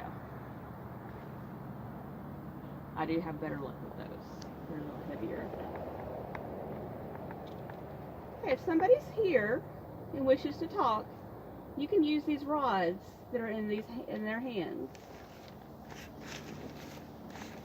Yeah. I do have better luck with those. They're a little heavier. Okay, if somebody's here and wishes to talk, you can use these rods that are in their hands.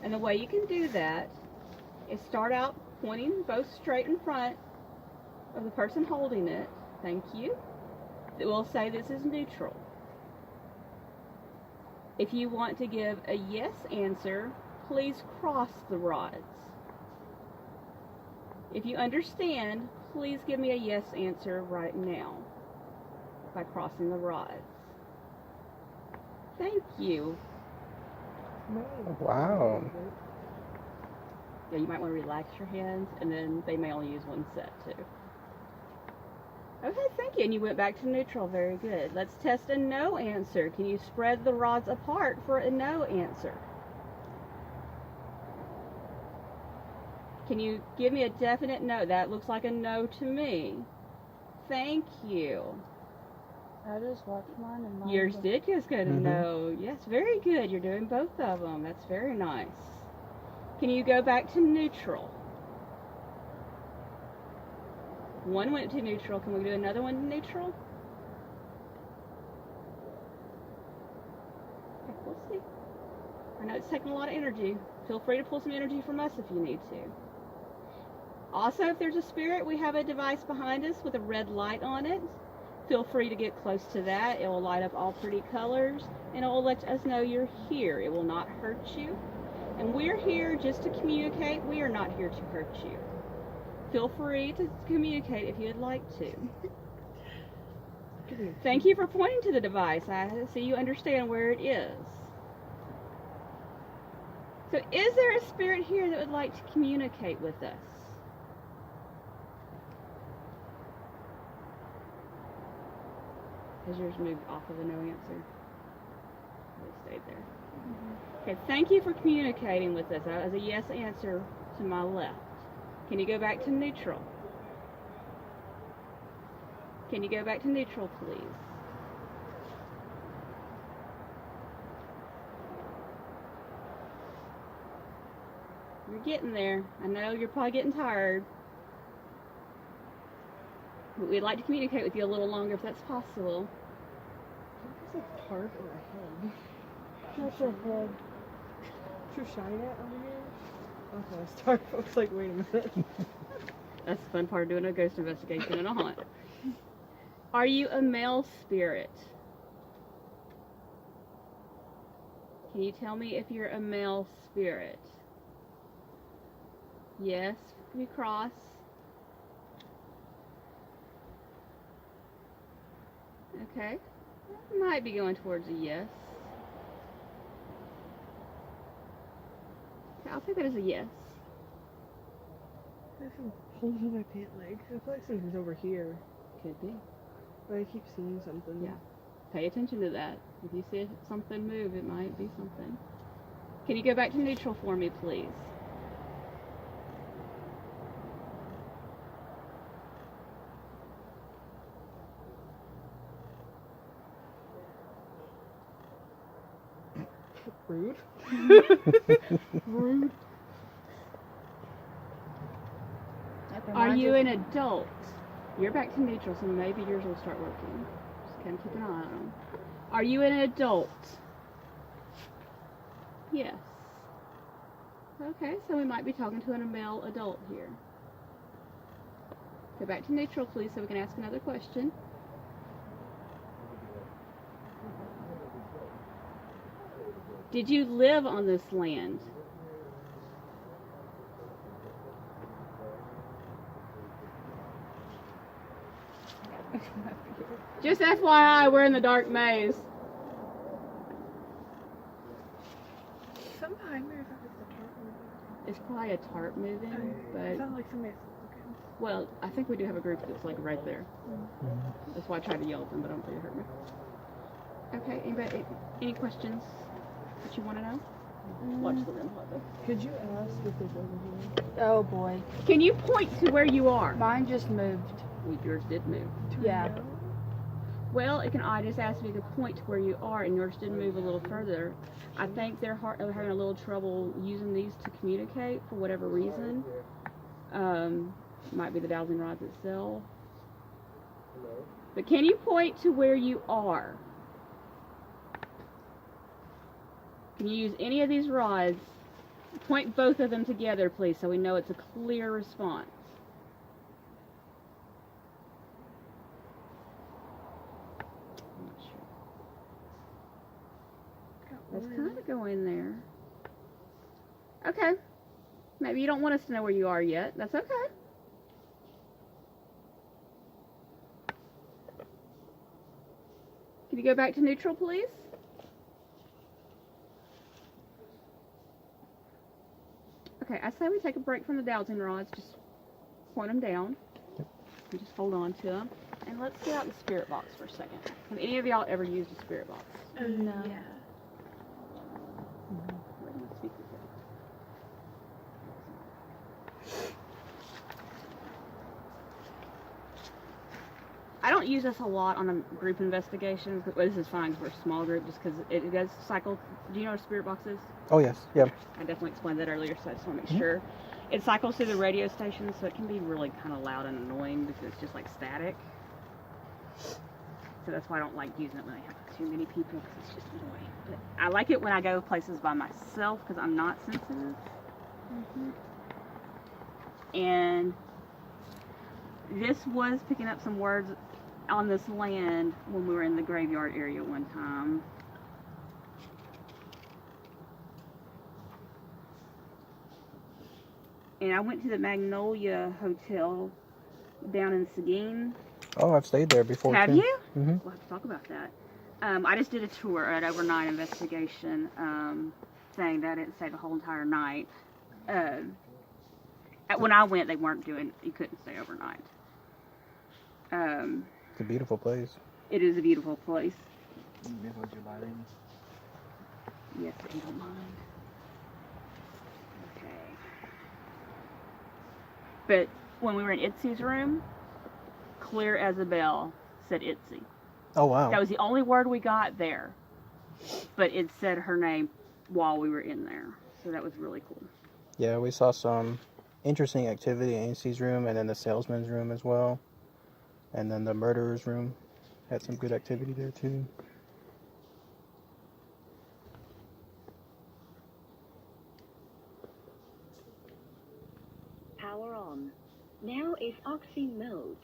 And the way you can do that is start out pointing both straight in front of the person holding it. Thank you. It will say this is neutral. If you want to give a yes answer, please cross the rods. If you understand, please give me a yes answer right now by crossing the rods. Thank you. Wow. Yeah, you might want to relax your hands, and then they may only use one set too. Okay, thank you. And you went back to neutral. Very good. Let's test a no answer. Can you spread the rods apart for a no answer? Can you give me a definite no? That looks like a no to me. Thank you. I just watched mine and mine. Yours did just go to no. Yes, very good. You're doing both of them. That's very nice. Can you go back to neutral? One went to neutral. Can we do another one to neutral? Okay, we'll see. I know it's taking a lot of energy. Feel free to pull some energy from us if you need to. Also, if there's a spirit, we have a device behind us with a red light on it. Feel free to get close to that. It will light up all pretty colors, and it will let us know you're here. It will not hurt you. And we're here just to communicate. We are not here to hurt you. Feel free to communicate if you'd like to. Thank you for pointing to the device. I see you understand where it is. So is there a spirit here that would like to communicate with us? Has yours moved off of a no answer? They stayed there. Okay, thank you for communicating with us. That was a yes answer to my left. Can you go back to neutral? Can you go back to neutral, please? You're getting there. I know you're probably getting tired. But we'd like to communicate with you a little longer if that's possible. There's a tarp or a head. That's a head. Should we shine it over here? Okay, let's start. I was like, wait a minute. That's the fun part of doing a ghost investigation and a haunt. Are you a male spirit? Can you tell me if you're a male spirit? Yes, you cross. Okay. Might be going towards a yes. Okay, I'll take that as a yes. There's some holes in my pant leg. I feel like something's over here. Could be. But I keep seeing something. Yeah. Pay attention to that. If you see something move, it might be something. Can you go back to neutral for me, please? Rude. Rude. Are you an adult? You're back to neutral, so maybe yours will start working. Just kind of keep an eye on them. Are you an adult? Yes. Okay, so we might be talking to a male adult here. Go back to neutral, please, so we can ask another question. Did you live on this land? Just FYI, we're in the dark maze. Somehow I knew if it was the tarp moving. It's probably a tarp moving, It but sounded like somebody looking. well, I think we do have a group that's like right there. That's why I tried to yell at them, but I don't think it hurt me. Okay, anybody, any questions that you want to know? Watch the rim level. Could you ask if there's over here? Oh boy. Can you point to where you are? Mine just moved. Well, yours did move. Yeah. Well, I just asked you to point to where you are, and yours didn't move a little further. I think they're having a little trouble using these to communicate for whatever reason. Might be the dowsing rods itself. But can you point to where you are? Can you use any of these rods? Point both of them together, please, so we know it's a clear response. I'm not sure. Let's kind of go in there. Okay. Maybe you don't want us to know where you are yet. That's okay. Can you go back to neutral, please? Okay, I say we take a break from the dowsing rods. Just point them down. And just hold on to them. And let's get out the spirit box for a second. Have any of y'all ever used a spirit box? No. Yeah. Where do my speakers go? I don't use this a lot on a group investigations, but this is fine for a small group just because it does cycle. Do you know what a spirit box is? Oh, yes. Yeah. I definitely explained that earlier, so I just want to make sure. It cycles through the radio station, so it can be really kind of loud and annoying because it's just like static. So that's why I don't like using it when I have too many people because it's just annoying. But I like it when I go places by myself because I'm not sensitive. And this was picking up some words on this land when we were in the graveyard area one time. And I went to the Magnolia Hotel down in Seguin. Oh, I've stayed there before. Have too. you? Mm-hmm. We'll have to talk about that. I just did a tour, an overnight investigation thing that I didn't stay the whole entire night. When I went, they weren't doing, you couldn't stay overnight. It's a beautiful place. It is a beautiful place. Hold your lighting. Yes, if you don't mind. Okay. But when we were in Itzy's room, clear as a bell, said Itzy. Oh, wow. That was the only word we got there. But it said her name while we were in there. So that was really cool. Yeah, we saw some interesting activity in ANC's room and then the salesman's room as well. And then the murderer's room had some good activity there too. Power on. Now is oxy mode.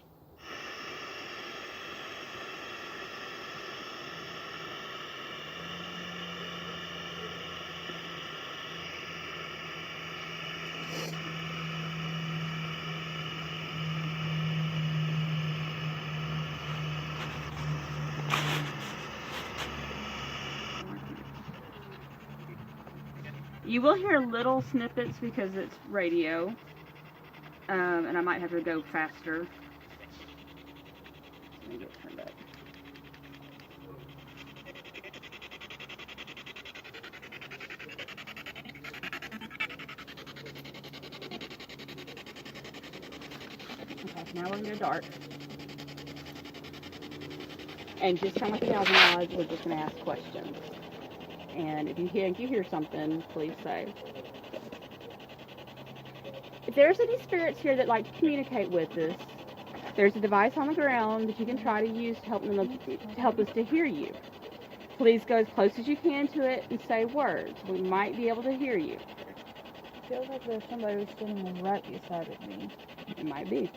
You will hear little snippets because it's radio, and I might have to go faster. Let me get turned up. Okay, now we're going to go dark. And just kind of like the dowsing rods, we're just going to ask questions. And if you hear something, please say. If there's any spirits here that like to communicate with us, there's a device on the ground that you can try to use to help us to hear you. Please go as close as you can to it and say words. We might be able to hear you. It feels like there's somebody who's sitting right beside of me. It might be.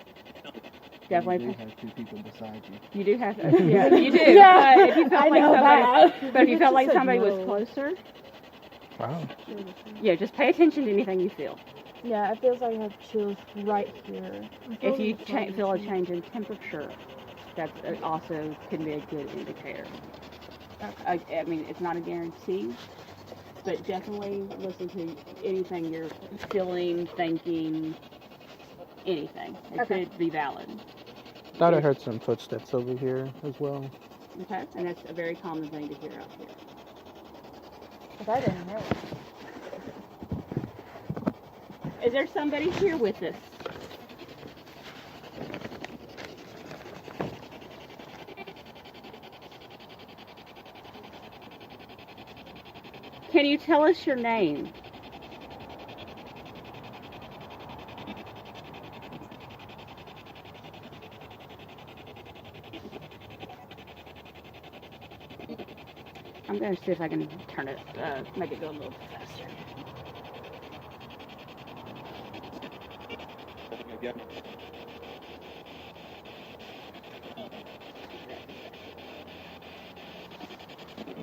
Definitely. You do have two people beside you. You do have to. Yeah, you do. Yeah, but if you felt I like know somebody, that. but if you felt like Said somebody was no. closer, Wow. yeah, just pay attention to anything you feel. Yeah, it feels like I have chills right here. If you feel a change in temperature, that's also can be a good indicator. I mean, it's not a guarantee, but definitely listen to anything you're feeling, thinking, anything. It Okay. could be valid. Thought I heard some footsteps over here as well. Okay, and that's a very common thing to hear out here. If I didn't hear it. Is there somebody here with us? Can you tell us your name? I'm going to see if I can turn it, make it go a little faster.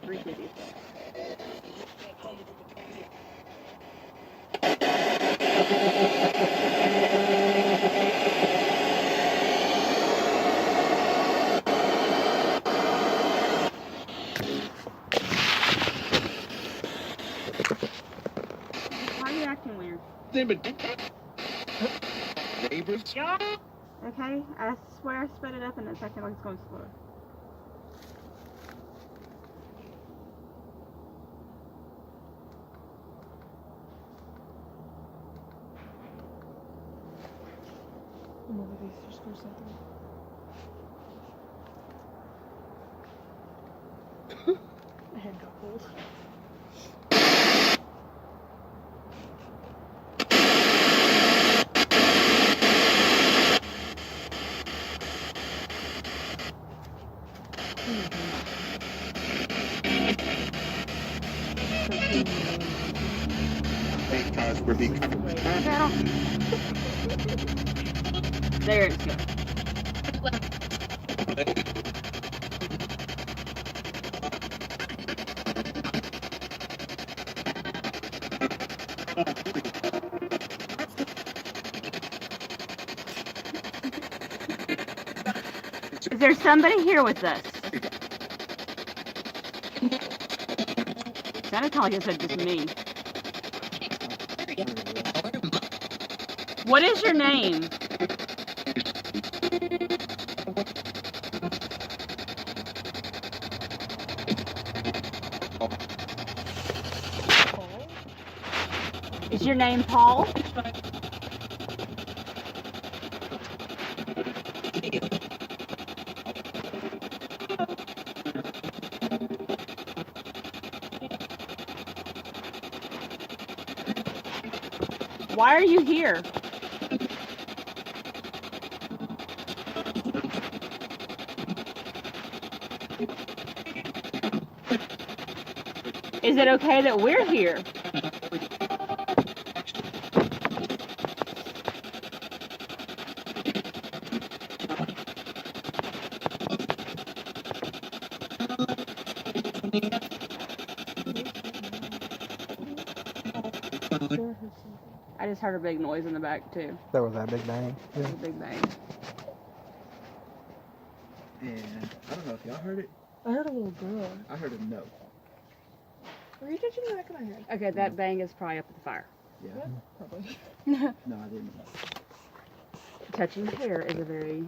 Appreciate you. Why are you acting weird? Neighbors? Okay, I swear I sped it up and it's acting like it's going slower. One of these just goes something. My head got cold. Eight cars were being There it's good. Is there somebody here with us? Sounded kind of like it said just me. What is your name? Is your name Paul? Why are you here? Is it okay that we're here? I just heard a big noise in the back too. That was that big bang. It was a big bang. And I don't know if y'all heard it. I heard a little girl. I heard a no. Were you touching the back of my head? Okay, that bang is probably up at the fire. Yeah. Probably. No, I didn't. Touching hair is a very